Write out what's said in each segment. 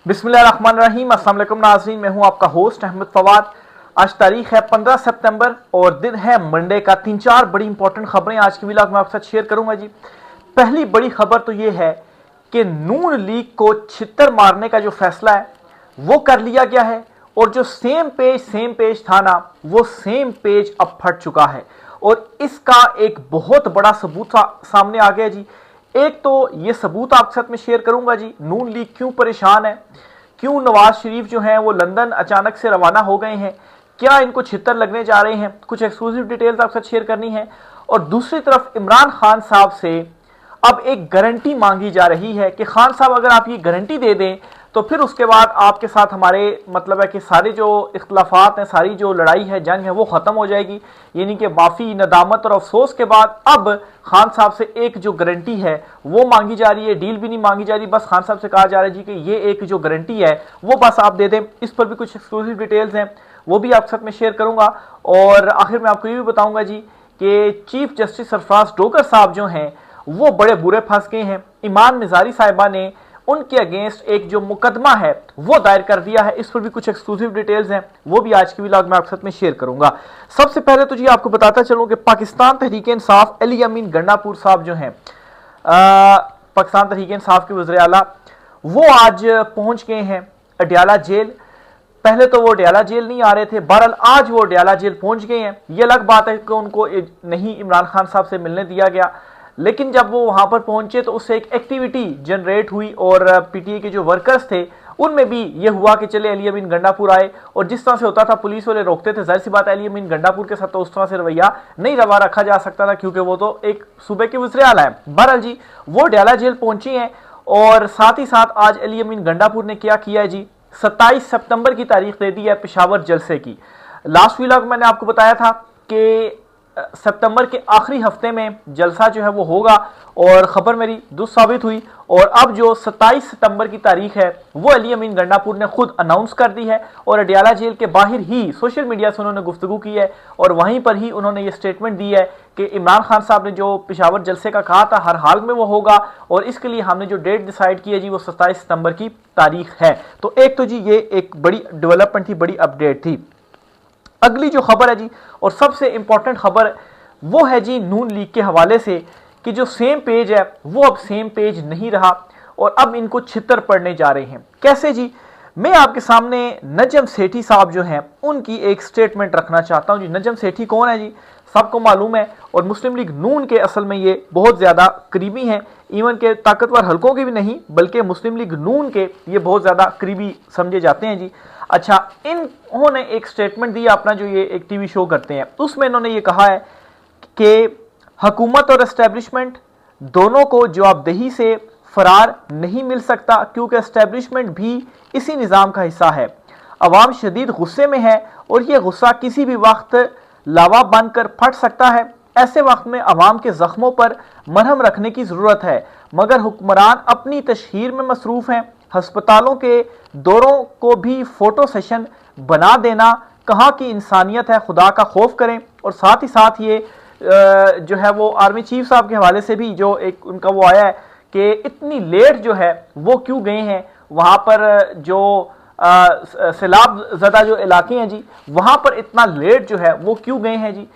बिस्मिल्लाहिर्रहमानिर्रहीम। अस्सलाम वालेकुम नाज़रीन, मैं हूं आपका होस्ट अहमद फवाद। आज तारीख है 15 सितंबर और दिन है मंडे का। 3-4 बड़ी इंपॉर्टेंट खबरें आज की व्लॉग में आपके साथ शेयर करूंगा जी। पहली बड़ी खबर तो ये है कि नून लीग को छितर मारने का जो फैसला है वो कर लिया गया है और जो सेम पेज था ना, वो सेम पेज अब फट चुका है और इसका एक बहुत बड़ा सबूत सामने आ गया जी। एक तो ये सबूत आपके साथ में शेयर करूंगा जी, नून लीग क्यों परेशान है, क्यों नवाज शरीफ जो हैं वो लंदन अचानक से रवाना हो गए हैं, क्या इनको छितर लगने जा रहे हैं, कुछ एक्सक्लूसिव डिटेल्स आपके साथ शेयर करनी है। और दूसरी तरफ इमरान खान साहब से अब एक गारंटी मांगी जा रही है कि खान साहब अगर आप ये गारंटी दे दें तो फिर उसके बाद आपके साथ हमारे मतलब है कि सारे जो इख्तलाफात हैं, सारी जो लड़ाई है, जंग है, वो ख़त्म हो जाएगी। यानी कि माफ़ी, नदामत और अफसोस के बाद अब खान साहब से एक जो गारंटी है वो मांगी जा रही है। डील भी नहीं मांगी जा रही, बस खान साहब से कहा जा रहा है जी कि ये एक जो गारंटी है वो बस आप दे दें। इस पर भी कुछ एक्सक्लूसिव डिटेल्स हैं, वो भी आपके साथ में शेयर करूँगा। और आखिर में आपको ये भी बताऊँगा जी कि चीफ जस्टिस सरफराज डोगर साहब जो हैं वो बड़े बुरे फंस गए हैं। ईमान मिजारी साहिबा ने उनके अगेंस्ट एक जो मुकदमा है वो दायर कर दिया है। इस पर भी कुछ एक्सक्लूसिव डिटेल्स हैं, वो भी आज की व्लॉग में आपके साथ में शेयर करूंगा। सबसे पहले तो जी आपको बताता चलूं कि पाकिस्तान तहरीक इंसाफ अली अमीन गंडापुर साहब जो हैं, पाकिस्तान तहरीक इंसाफ के वज़ीर आला, वो आज पहुंच गए हैं अडयाला जेल। पहले तो वो अडयाला जेल नहीं आ रहे थे, बहरहाल आज वो अडयाला जेल पहुंच गए हैं। ये अलग बात है कि उनको नहीं इमरान खान साहब से मिलने दिया गया, लेकिन जब वो वहां पर पहुंचे तो उससे एक एक्टिविटी जनरेट हुई और पीटीए के जो वर्कर्स थे उनमें भी ये हुआ कि चले अली अमीन गंडापुर आए। और जिस तरह से होता था पुलिस वाले रोकते थे, जाहिर सी बात है अली अमीन गंडापुर के साथ तो उस तरह से रवैया नहीं रवा रखा जा सकता था क्योंकि वो तो एक सूबे के वज़ीर आला है। बहरहाल जी वो अडयाला जेल पहुंची हैं और साथ ही साथ आज अली अमीन गंडापुर ने क्या किया है जी, 27 सितंबर की तारीख दे दी है पेशावर जलसे की। लास्ट व्लॉग मैंने आपको बताया था कि सितंबर के आखिरी हफ्ते में जलसा जो है वो होगा और खबर मेरी दुरुस्त साबित हुई। और अब जो 27 सितंबर की तारीख है वो अली अमीन गंडापुर ने खुद अनाउंस कर दी है और अडयाला जेल के बाहर ही सोशल मीडिया से उन्होंने गुफ्तगू की है और वहीं पर ही उन्होंने ये स्टेटमेंट दी है कि इमरान खान साहब ने जो पेशावर जलसे का कहा था हर हाल में वो होगा और इसके लिए हमने जो डेट डिसाइड की है जी वो 27 सितंबर की तारीख है। तो एक तो जी ये एक बड़ी डेवलपमेंट थी, बड़ी अपडेट थी। अगली जो खबर है जी और सबसे इंपॉर्टेंट खबर वो है जी नून लीग के हवाले से कि जो सेम पेज है वो अब सेम पेज नहीं रहा और अब इनको छितर पड़ने जा रहे हैं। कैसे जी, मैं आपके सामने नजम सेठी साहब जो हैं उनकी एक स्टेटमेंट रखना चाहता हूं जी। नजम सेठी कौन है जी, सबको मालूम है और मुस्लिम लीग नून के असल में ये बहुत ज़्यादा करीबी हैं, इवन के ताकतवर हलकों के भी नहीं बल्कि मुस्लिम लीग नून के ये बहुत ज़्यादा करीबी समझे जाते हैं जी। अच्छा, इन्होंने एक स्टेटमेंट दी अपना जो ये एक टीवी शो करते हैं, उसमें इन्होंने ये कहा है कि हुकूमत और एस्टेब्लिशमेंट दोनों को जवाबदेही से फरार नहीं मिल सकता क्योंकि एस्टेब्लिशमेंट भी इसी निज़ाम का हिस्सा है। अवाम शदीद गुस्से में है और ये गुस्सा किसी भी वक्त लावा बनकर फट सकता है। ऐसे वक्त में अवाम के जख्मों पर मरहम रखने की ज़रूरत है, मगर हुक्मरान अपनी तशहीर में मसरूफ़ हैं। हस्पतालों के दौरों को भी फ़ोटो सेशन बना देना, कहाँ की इंसानियत है, खुदा का खौफ करें। और साथ ही साथ ये जो है वो आर्मी चीफ साहब के हवाले से भी जो एक उनका वो आया है कि इतनी लेट जो है वो क्यों गए हैं वहाँ पर, जो सैलाब ज़दा जो इलाके हैं जी वहाँ पर इतना लेट जो है वो क्यों गए हैं जी।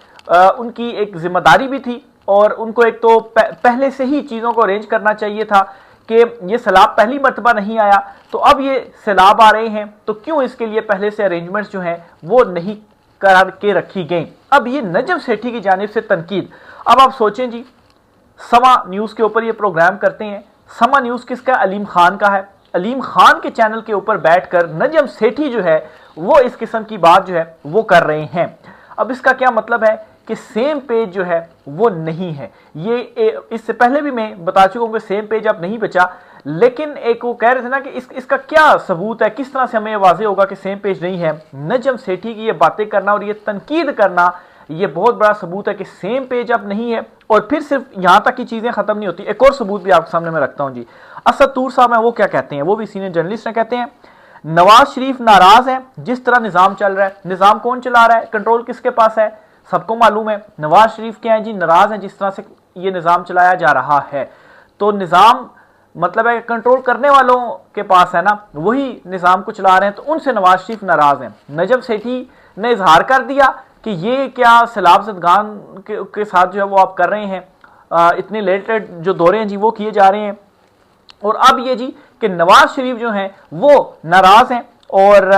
उनकी एक जिम्मेदारी भी थी और उनको एक तो पहले से ही चीज़ों को अरेंज करना चाहिए था कि ये सैलाब पहली मरतबा नहीं आया तो अब ये सैलाब आ रहे हैं तो क्यों इसके लिए पहले से अरेंजमेंट्स जो हैं वो नहीं कर के रखी गई। अब ये नजम सेठी की जानिब से तनकीद। अब आप सोचें जी, समा न्यूज़ के ऊपर ये प्रोग्राम करते हैं, समा न्यूज़ किसका, अलीम खान का है। अलीम खान के चैनल के ऊपर बैठकर नजम सेठी जो है वो इस किस्म की बात जो है वो कर रहे हैं। अब इसका क्या मतलब है कि सेम पेज जो है वो नहीं है। ये इससे पहले भी मैं बता चुका हूं कि सेम पेज अब नहीं बचा, लेकिन एक वो कह रहे थे ना कि इसका क्या सबूत है, किस तरह से हमें वाज़ेह होगा कि सेम पेज नहीं है। नजम सेठी की ये बातें करना और ये तनकीद करना ये बहुत बड़ा सबूत है कि सेम पेज अब नहीं है। और फिर सिर्फ यहाँ तक की चीज़ें ख़त्म नहीं होती, एक और सबूत भी आपके सामने मैं रखता हूँ जी। असद तूर साहब हैं, वो क्या कहते हैं, वो भी सीनियर जर्नलिस्ट हैं, कहते हैं नवाज शरीफ नाराज़ हैं जिस तरह निज़ाम चल रहा है। निज़ाम कौन चला रहा है, कंट्रोल किसके पास है, सबको मालूम है। नवाज शरीफ क्या है जी, नाराज़ हैं जिस तरह से ये निज़ाम चलाया जा रहा है। तो निज़ाम मतलब है कंट्रोल करने वालों के पास है ना, वही निज़ाम को चला रहे हैं, तो उनसे नवाज शरीफ नाराज हैं। नजम सेठी ने इजहार कर दिया कि ये क्या सैलाब ज़दगान के साथ जो है वो आप कर रहे हैं, इतने लेट जो दौरे हैं जी वो किए जा रहे हैं। और अब ये जी कि नवाज शरीफ जो हैं वो नाराज हैं। और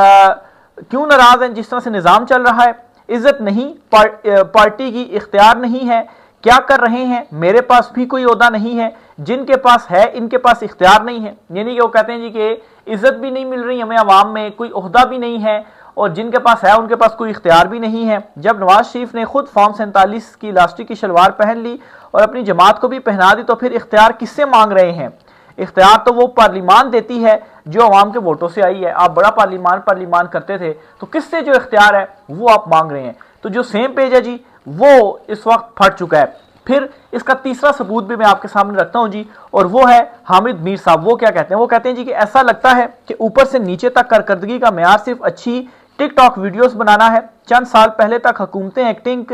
क्यों नाराज हैं? जिस तरह से निज़ाम चल रहा है, इज्जत नहीं, पार्टी की इख्तियार नहीं है, क्या कर रहे हैं, मेरे पास भी कोई ओहदा नहीं है, जिनके पास है इनके पास इख्तियार नहीं है। यानी कि वो कहते हैं जी कि इज्जत भी नहीं मिल रही हमें अवाम में, कोई ओहदा भी नहीं है, और जिनके पास है उनके पास कोई इख्तियार भी नहीं है। जब नवाज शरीफ ने खुद फॉर्म 47 की इलास्टिक की शलवार पहन ली और अपनी जमात को भी पहना दी, तो फिर इख्तियार किससे मांग रहे हैं? इख्तियार तो वो पार्लिमान देती है जो अवाम के वोटों से आई है। आप बड़ा पार्लिमान करते थे, तो किससे जो इख्तियार है वो आप मांग रहे हैं? तो जो सेम पेज है जी वो इस वक्त फट चुका है। फिर इसका तीसरा सबूत भी मैं आपके सामने रखता हूं जी, और वो है हामिद मीर साहब। वो क्या कहते हैं? वो कहते हैं जी कि ऐसा लगता है कि ऊपर से नीचे तक कारकर्दगी का मेयार सिर्फ अच्छी टिकटॉक वीडियोस बनाना है। चंद साल पहले तक हुकूमतें एक्टिंग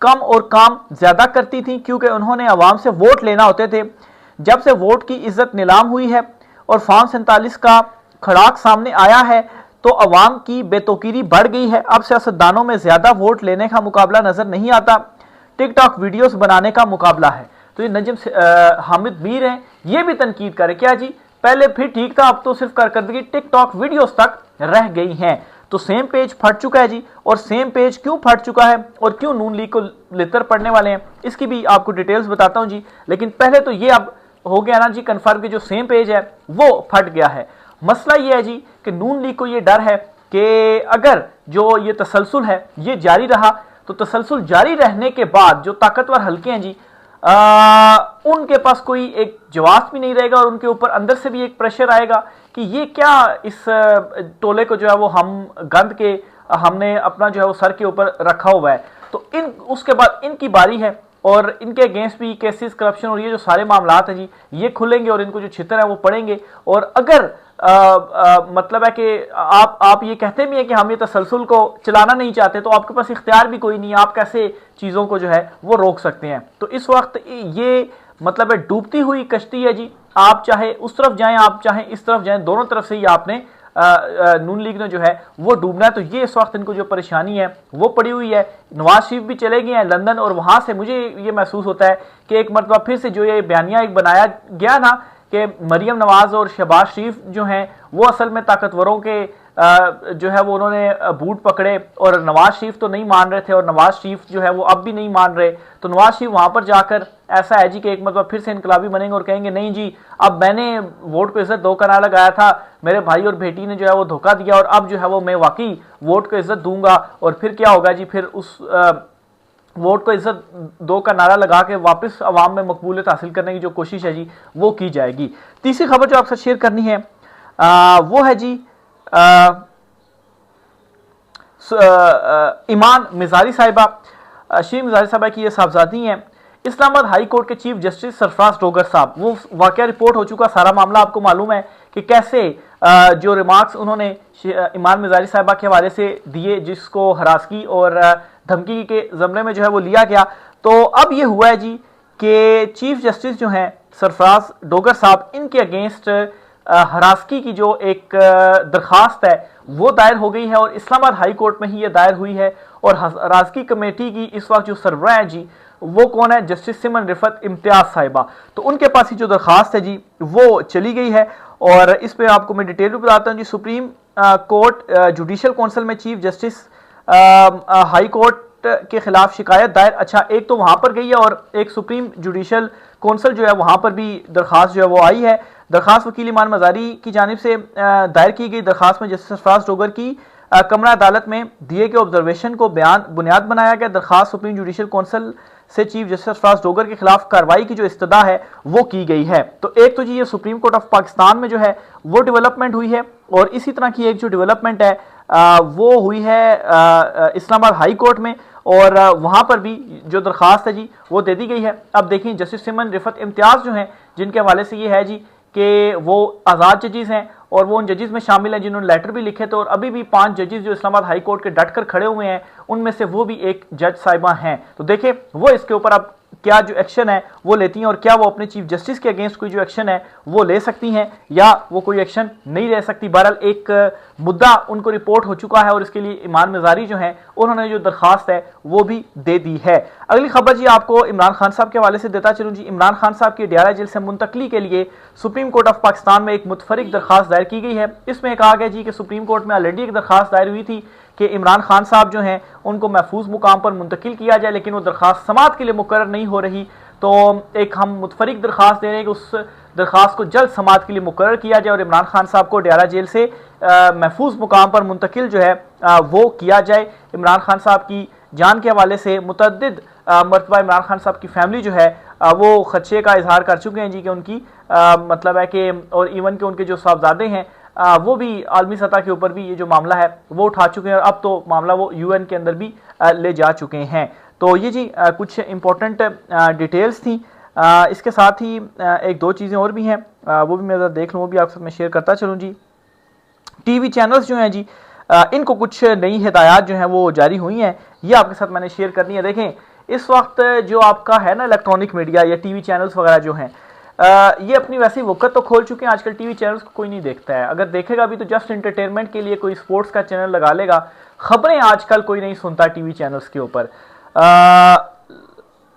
कम और काम ज्यादा करती थी, क्योंकि उन्होंने अवाम से वोट लेना होते थे। जब से वोट की इज्जत नीलाम हुई है और फॉर्म 47 का खड़ाक सामने आया है, तो अवाम की बेतौकीरी बढ़ गई है। अब सियासतदानों में ज्यादा वोट लेने का मुकाबला नजर नहीं आता, टिकटॉक वीडियोस बनाने का मुकाबला है। तो ये नजम हामिद मीर हैं, ये भी तनकीद करे क्या जी, पहले फिर ठीक था, अब तो सिर्फ कारकर्दगी टिकटॉक वीडियोस तक रह गई हैं। तो सेम पेज फट चुका है जी। और सेम पेज क्यों फट चुका है और क्यों नून लीग को लितर पड़ने वाले हैं, इसकी भी आपको डिटेल्स बताता हूं जी। लेकिन पहले तो ये अब हो गया ना जी कंफर्म कि जो सेम पेज है वो फट गया है। मसला ये है जी कि नून लीग को ये डर है कि अगर जो ये तसलसल है ये जारी रहा, तो तसलसल जारी रहने के बाद जो ताकतवर हल्के हैं जी, उनके पास कोई एक जवाब भी नहीं रहेगा, और उनके ऊपर अंदर से भी एक प्रेशर आएगा कि ये क्या इस टोले को जो है वो हम गंद के हमने अपना जो है वो सर के ऊपर रखा हुआ है। तो उसके बाद इनकी बारी है, और इनके अगेंस्ट भी केसेस, करप्शन और ये जो सारे मामलात हैं जी ये खुलेंगे, और इनको जो छितर है वो पड़ेंगे। और अगर मतलब है कि आप ये कहते भी हैं कि हम ये तसलसल को चलाना नहीं चाहते, तो आपके पास इख्तियार भी कोई नहीं है, आप कैसे चीज़ों को जो है वो रोक सकते हैं? तो इस वक्त ये मतलब है डूबती हुई कश्ती है जी। आप चाहे उस तरफ जाएं, आप चाहे इस तरफ जाएं, दोनों तरफ से ही आपने नून लीग ने जो है वो डूबना है। तो ये इस वक्त इनको जो परेशानी है वो पड़ी हुई है। नवाज शरीफ भी चले गए हैं लंदन, और वहां से मुझे ये महसूस होता है कि एक मरतबा फिर से जो ये बयानिया एक बनाया गया ना कि मरियम नवाज और शहबाज शरीफ जो हैं वो असल में ताकतवरों के जो है वो उन्होंने बूट पकड़े, और नवाज शरीफ तो नहीं मान रहे थे, और नवाज शरीफ जो है वो अब भी नहीं मान रहे। तो नवाज शरीफ वहां पर जाकर ऐसा है जी कि एक मतलब फिर से इनकलाबी बनेंगे और कहेंगे नहीं जी, अब मैंने वोट को इज्जत दो का नारा लगाया था, मेरे भाई और बेटी ने जो है वो धोखा दिया, और अब जो है वो मैं वाकई वोट को इज्जत दूंगा। और फिर क्या होगा जी, फिर उस वोट को इज्जत दो का नारा लगा के वापस अवाम में मकबूलियत हासिल करने की जो कोशिश है जी वो की जाएगी। तीसरी खबर जो आपसे शेयर करनी है वो है जी ईमान मिजारी साहिबा। शीर मिजारी साहिबा की ये साहबजादी हैं। इस्लामाबाद हाई कोर्ट के चीफ जस्टिस सरफराज डोगर साहब, वो वाकया रिपोर्ट हो चुका, सारा मामला आपको मालूम है कि कैसे जो रिमार्क्स उन्होंने ईमान मिजारी साहिबा के हवाले से दिए, जिसको हरासगी और धमकी के ज़मरे में जो है वो लिया गया। तो अब ये हुआ है जी कि चीफ जस्टिस जो हैं सरफराज डोगर साहब, इनके अगेंस्ट हरासगी की जो एक दरखास्त है वो दायर हो गई है, और इस्लामाबाद हाई कोर्ट में ही ये दायर हुई है। और हरासगी कमेटी की इस वक्त जो सरबराह है जी वो कौन है? जस्टिस सिमन रिफत इम्तियाज साहिबा। तो उनके पास ही जो दरखास्त है जी वो चली गई है, और इस पर आपको मैं डिटेल भी बताता हूँ जी। सुप्रीम कोर्ट जुडिशल काउंसिल में चीफ जस्टिस हाई कोर्ट के खिलाफ शिकायत दायर, अच्छा एक तो वहां पर गई है, और एक सुप्रीम जुडिशल काउंसिल जो है वहां पर भी दरखास्त जो है वो आई है। दरखास्त वकील ईमान मजारी की जानिब से दायर की गई दरखास्त में जस्टिस सरफराज डोगर की कमरा अदालत में दिए गए ऑब्जर्वेशन को बुनियाद बनाया गया। दरखास्त सुप्रीम जुडिशल काउंसिल से चीफ जस्टिस सरफराज डोगर के खिलाफ कार्रवाई की जो इस्तदा है वो की गई है। तो एक तो जी ये सुप्रीम कोर्ट ऑफ पाकिस्तान में जो है वो डेवलपमेंट हुई है, और इसी तरह की एक जो डेवलपमेंट है वो हुई है इस्लामाबाद हाई कोर्ट में, और वहां पर भी जो दरखास्त है जी वो दे दी गई है। अब देखिए जस्टिस सिमन रिफत इम्तियाज जो हैं, जिनके हवाले से ये है जी कि वो आज़ाद जजेस हैं, और वो उन जजेस में शामिल हैं जिन्होंने लेटर भी लिखे थे, और अभी भी 5 जजेस जो इस्लामाबाद हाई कोर्ट के डट कर खड़े हुए हैं, उनमें से वो भी एक जज साहिबा हैं। तो देखिए वो इसके ऊपर अब क्या जो एक्शन है वो लेती हैं और क्या वो अपने चीफ जस्टिस के अगेंस्ट कोई जो एक्शन है वो ले सकती हैं या वो कोई एक्शन नहीं ले सकती। बहरहाल एक मुद्दा उनको रिपोर्ट हो चुका है और इसके लिए ईमान मजारी जो है उन्होंने जो दरखास्त है वो भी दे दी है। अगली खबर जी आपको इमरान खान साहब के हवाले से देता चलूं जी। इमरान खान साहब की अडयाला जेल से मुंतकली के लिए सुप्रीम कोर्ट ऑफ पाकिस्तान में एक मुतफरिक दरखास्त दायर की गई है। इसमें कहा गया जी कि सुप्रीम कोर्ट में ऑलरेडी एक दरखास्त दायर हुई थी कि इमरान खान साहब जो हैं उनको महफूज मुकाम पर मुंतकिल किया जाए, लेकिन वो दरखास्त समात के लिए मुकर्रर नहीं हो रही। तो एक हम मुतफरिक दरखास्त दे रहे हैं कि उस दरखास्त को जल्द समात के लिए मुकर्रर किया जाए और इमरान खान साहब को अडयाला जेल से महफूज मुकाम पर मुंतकिल जो है वो किया जाए। इमरान खान साहब की जान के हवाले से मुतअद्दिद मरतबा इमरान खान साहब की फैमिली जो है वो खदशे का इजहार कर चुके हैं जी कि उनकी मतलब है कि और इवन के उनके जो साहबजादे हैं वो भी आलमी सतह के ऊपर भी ये जो मामला है वो उठा चुके हैं और अब तो मामला वो यूएन के अंदर भी ले जा चुके हैं। तो ये जी कुछ इंपॉर्टेंट डिटेल्स थी। इसके साथ ही एक दो चीज़ें और भी हैं, वो भी मैं ज़रा देख लूँ, वो भी आपके साथ मैं शेयर करता चलूँ जी। टीवी चैनल्स जो हैं जी इनको कुछ नई हिदायत जो हैं वो जारी हुई हैं, ये आपके साथ मैंने शेयर करनी है। देखें इस वक्त जो आपका है ना इलेक्ट्रॉनिक मीडिया या टीवी चैनल्स वगैरह जो हैं ये अपनी वैसी वक़्त तो खोल चुके हैं। आजकल टीवी चैनल्स को कोई नहीं देखता है, अगर देखेगा भी तो जस्ट एंटरटेनमेंट के लिए कोई स्पोर्ट्स का चैनल लगा लेगा। खबरें आजकल कोई नहीं सुनता टीवी चैनल्स के ऊपर,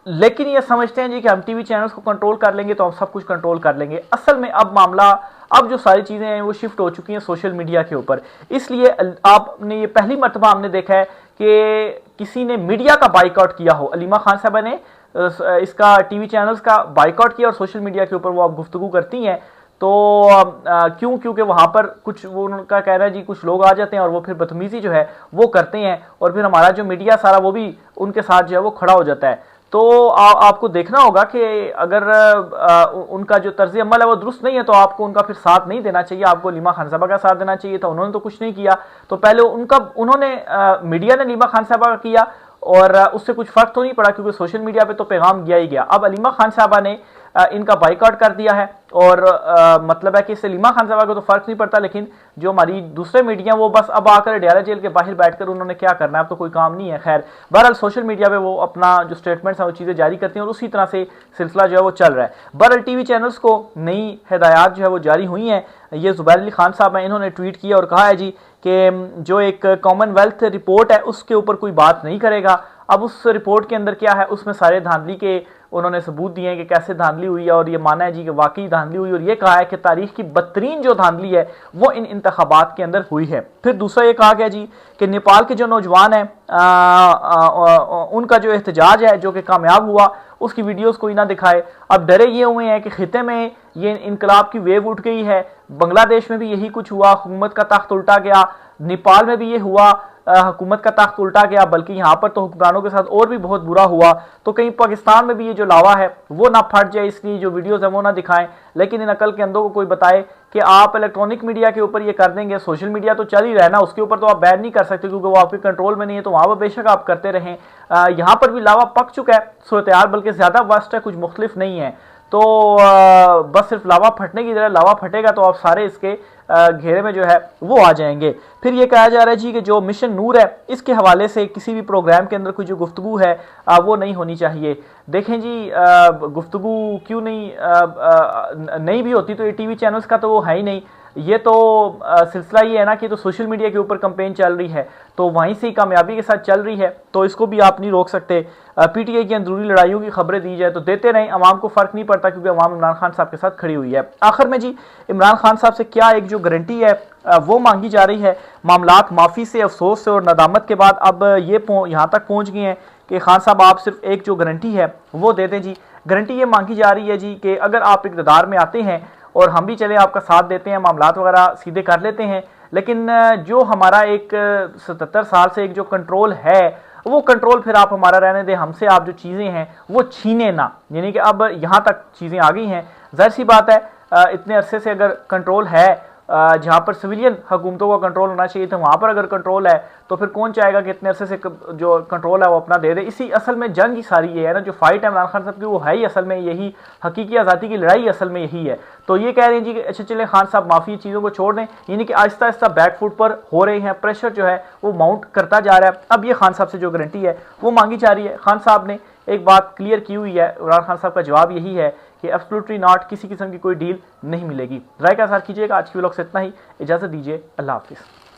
लेकिन ये समझते हैं जी कि हम टीवी चैनल्स को कंट्रोल कर लेंगे तो हम सब कुछ कंट्रोल कर लेंगे। असल में अब मामला अब जो सारी चीज़ें हैं वो शिफ्ट हो चुकी हैं सोशल मीडिया के ऊपर। इसलिए आपने ये पहली मरतबा हमने देखा है कि किसी ने मीडिया का बाइकआउट किया हो। अलीमा खान साहबा ने इसका टीवी चैनल्स का बाइकआउट किया और सोशल मीडिया के ऊपर वो आप गुफ्तगू करती हैं तो क्यों? क्योंकि वहाँ पर कुछ वो उनका कहना है जी कुछ लोग आ जाते हैं और वो फिर बदतमीजी जो है वो करते हैं और फिर हमारा जो मीडिया सारा वो भी उनके साथ जो है वो खड़ा हो जाता है। तो आपको देखना होगा कि अगर उनका जो तर्ज अमल है वो दुरुस्त नहीं है तो आपको उनका फिर साथ नहीं देना चाहिए, आपको लीमा खान साहबा का साथ देना चाहिए था। उन्होंने तो कुछ नहीं किया, तो पहले उन्होंने मीडिया ने लीमा खान साहबा का किया और उससे कुछ फर्क तो नहीं पड़ा क्योंकि सोशल मीडिया पे तो पैगाम गया ही गया। अब अलीमा खान साहबा ने इनका बाइकआउट कर दिया है और मतलब है कि इससे अलीमा खान साहबा को तो फर्क नहीं पड़ता, लेकिन जो हमारी दूसरे मीडिया वो बस अब आकर अडयाला जेल के बाहर बैठकर उन्होंने क्या करना है, अब तो कोई काम नहीं है। खैर बहरहाल सोशल मीडिया पे वो अपना जो स्टेटमेंट्स हैं वो चीज़ें जारी करती हैं और उसी तरह से सिलसिला जो है वो चल रहा है। बहरहाल टीवी चैनल्स को नई हिदायत जो है वो जारी हुई हैं। ये ज़ुबैर अली खान साहब हैं, इन्होंने ट्वीट किया और कहा है जी कि जो एक कॉमनवेल्थ रिपोर्ट है उसके ऊपर कोई बात नहीं करेगा। अब उस रिपोर्ट के अंदर क्या है, उसमें सारे धांधली के उन्होंने सबूत दिए हैं कि कैसे धांधली हुई है और ये माना है जी कि वाकई धांधली हुई और ये कहा है कि तारीख की बदतरीन जो धांधली है वो इन इंतखाबात के अंदर हुई है। फिर दूसरा ये कहा गया जी कि नेपाल के जो नौजवान हैं उनका जो एहतजाज है जो कि कामयाब हुआ उसकी वीडियोस कोई ना दिखाए। अब डरे ये हुए हैं कि खिते में ये इनकलाब की वेव उठ गई है, बांग्लादेश में भी यही कुछ हुआ, हुकूमत का तख्त उल्टा गया, नेपाल में भी ये हुआ, हुकूमत का तख्त उल्टा गया, बल्कि यहाँ पर तो हुक्मरानों के साथ और भी बहुत बुरा हुआ। तो कहीं पाकिस्तान में भी ये जो लावा है वो ना फट जाए, इसलिए जो वीडियोस है वो ना दिखाएं। लेकिन इन अकल के अंदों को कोई बताए कि आप इलेक्ट्रॉनिक मीडिया के ऊपर ये कर देंगे, सोशल मीडिया तो चल ही रहा है ना, उसके ऊपर तो आप बैन नहीं कर सकते क्योंकि वो आपके कंट्रोल में नहीं है, तो वहाँ पर बेशक आप करते रहें। यहाँ पर भी लावा पक चुका है, सूरत हाल बल्कि ज़्यादा वास्ट है, कुछ मुख्तलिफ नहीं है। तो बस सिर्फ लावा फटने की तरह लावा फटेगा तो आप सारे इसके घेरे में जो है वो आ जाएंगे। फिर ये कहा जा रहा है जी कि जो मिशन नूर है इसके हवाले से किसी भी प्रोग्राम के अंदर कोई जो गुफ्तगू है वो नहीं होनी चाहिए। देखें जी गुफ्तगू क्यों नहीं भी होती तो ये टीवी चैनल्स का तो वो है ही नहीं। ये तो सिलसिला ये है ना कि तो सोशल मीडिया के ऊपर कंपेन चल रही है तो वहीं से ही कामयाबी के साथ चल रही है, तो इसको भी आप नहीं रोक सकते। पीटीआई की अंदरूनी लड़ाइयों की खबरें दी जाए तो देते रहें, अवाम को फ़र्क नहीं पड़ता क्योंकि अवाम इमरान खान साहब के साथ खड़ी हुई है। आखिर में जी इमरान खान साहब से क्या एक जो गारंटी है वो मांगी जा रही है। मामलात माफ़ी से, अफसोस से और नदामत के बाद अब ये यहाँ तक पहुँच गए हैं कि खान साहब आप सिर्फ एक जो गारंटी है वो दे दें जी। गारंटी ये मांगी जा रही है जी कि अगर आप इक़्तिदार में आते हैं और हम भी चले आपका साथ देते हैं, मामलात वगैरह सीधे कर लेते हैं, लेकिन जो हमारा एक 77 साल से एक जो कंट्रोल है वो कंट्रोल फिर आप हमारा रहने दें, हमसे आप जो चीज़ें हैं वो छीने ना। यानी कि अब यहाँ तक चीज़ें आ गई हैं, ज़ाहिर सी बात है इतने अरसे से अगर कंट्रोल है जहाँ पर सिविलियन हुकूमतों का कंट्रोल होना चाहिए था वहाँ पर अगर कंट्रोल है तो फिर कौन चाहेगा कि इतने अरसे से जो कंट्रोल है वो अपना दे दे। इसी असल में जंग ही सारी ये है ना, जो फाइट है इमरान खान साहब की वो है ही असल में यही, हकीकी आज़ादी की लड़ाई असल में यही है। तो ये कह रहे हैं जी कि अच्छा चले खान साहब माफ़ी चीज़ों को छोड़ दें, यानी कि आहिस्ता आहिस्ता बैकफुट पर हो रहे हैं, प्रेशर जो है वो माउंट करता जा रहा है। अब ये खान साहब से जो गारंटी है वो मांगी जा रही है। खान साहब ने एक बात क्लियर की हुई है, इमरान खान साहब का जवाब यही है कि एब्सोल्युटली नॉट, किसी किस्म की कोई डील नहीं मिलेगी। राय का साथ कीजिएगा। आज की व्लॉग से इतना ही, इजाज़त दीजिए, अल्लाह हाफिज़।